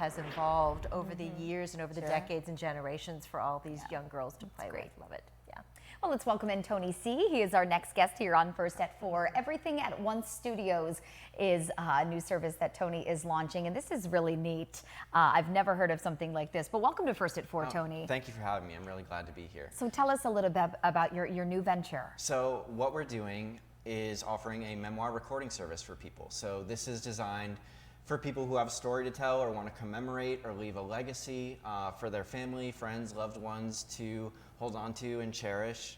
has evolved over the years and over the decades and generations for all these young girls to play with. Love it. Yeah. Well, let's welcome in Tony C. He is our next guest here on First at 4. Everything at Once Studios is a new service that Tony is launching, and this is really neat. I've never heard of something like this, but welcome to First at 4, Tony. Thank you for having me. I'm really glad to be here. So tell us a little bit about your new venture. So what we're doing is offering a memoir recording service for people. So this is designed for people who have a story to tell or want to commemorate or leave a legacy for their family, friends, loved ones to hold on to and cherish,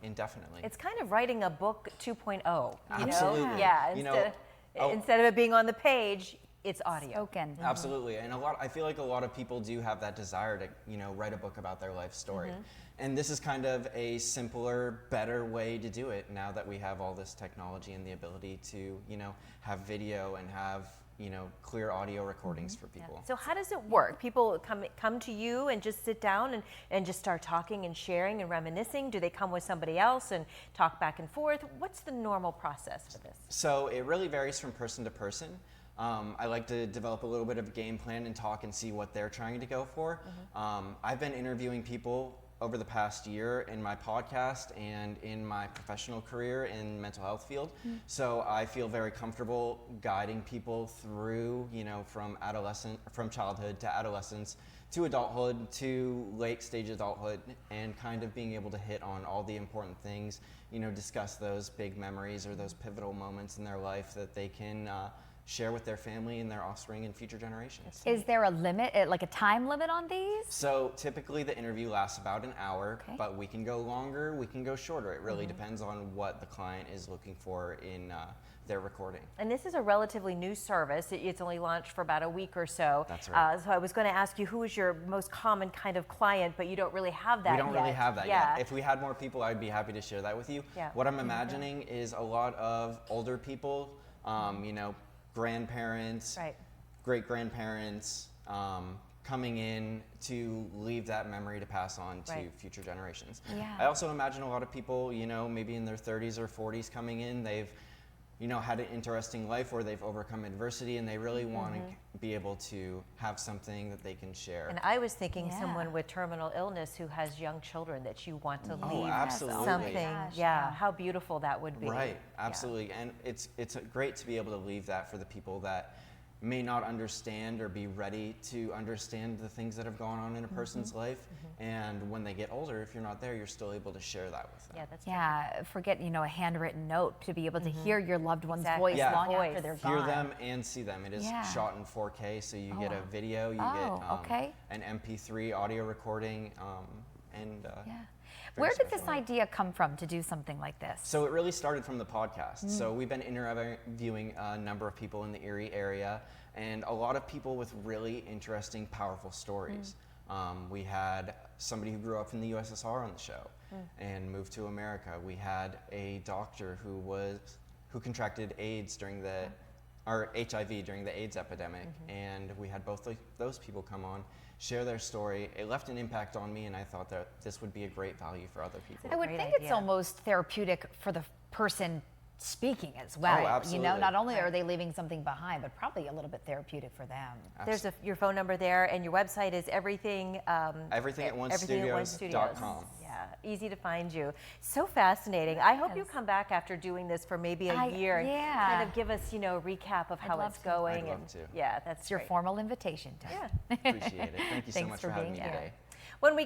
indefinitely. It's kind of writing a book 2.0. Absolutely. Yeah. Instead of it being on the page, it's audio. Spoken. Absolutely, and I feel like a lot of people do have that desire to, write a book about their life story. And this is kind of a simpler, better way to do it now that we have all this technology and the ability to, have video and have, clear audio recordings for people. So how does it work? People come to you and just sit down and just start talking and sharing and reminiscing? Do they come with somebody else and talk back and forth? What's the normal process for this? So it really varies from person to person. I like to develop a little bit of a game plan and talk and see what they're trying to go for. I've been interviewing people over the past year in my podcast and in my professional career in mental health field. So I feel very comfortable guiding people through, from childhood to adolescence to adulthood to late stage adulthood, and kind of being able to hit on all the important things, discuss those big memories or those pivotal moments in their life that they can share with their family and their offspring and future generations. Is there a limit, like a time limit on these? So typically the interview lasts about an hour, but we can go longer, we can go shorter. It really depends on what the client is looking for in their recording. And this is a relatively new service. It's only launched for about a week or so. That's right. So I was going to ask you, who is your most common kind of client, but you don't really have that yet. We don't really have that yet. If we had more people, I'd be happy to share that with you. What I'm imagining is a lot of older people, grandparents, great-grandparents, coming in to leave that memory to pass on to future generations. I also imagine a lot of people, maybe in their 30s or 40s coming in, they've had an interesting life or they've overcome adversity and they really want to be able to have something that they can share. And I was thinking someone with terminal illness who has young children that you want to leave absolutely. something. How beautiful that would be. Right, absolutely. And it's great to be able to leave that for the people that may not understand or be ready to understand the things that have gone on in a person's life. And when they get older, if you're not there, you're still able to share that with them. Yeah, that's forget, a handwritten note to be able to hear your loved one's voice long after they're gone. Hear them and see them. It is shot in 4K, so you get a video, you get an MP3 audio recording, Where did this idea come from to do something like this? So it really started from the podcast. So we've been interviewing a number of people in the Erie area, and a lot of people with really interesting, powerful stories. We had somebody who grew up in the USSR on the show and moved to America. We had a doctor who contracted AIDS or HIV during the AIDS epidemic, and we had both those people come on, share their story. It left an impact on me, and I thought that this would be a great value for other people. I would think it's almost therapeutic for the person speaking as well. Oh, absolutely. Not only are they leaving something behind, but probably a little bit therapeutic for them. There's your phone number there, and your website is everything. Everything at OneStudios.com. Yeah, easy to find you. So fascinating. I hope you come back after doing this for maybe a year and kind of give us, a recap of how it's going. I'd love to. Yeah, that's your formal invitation. Yeah. Appreciate it. Thank you so much for having me today. When we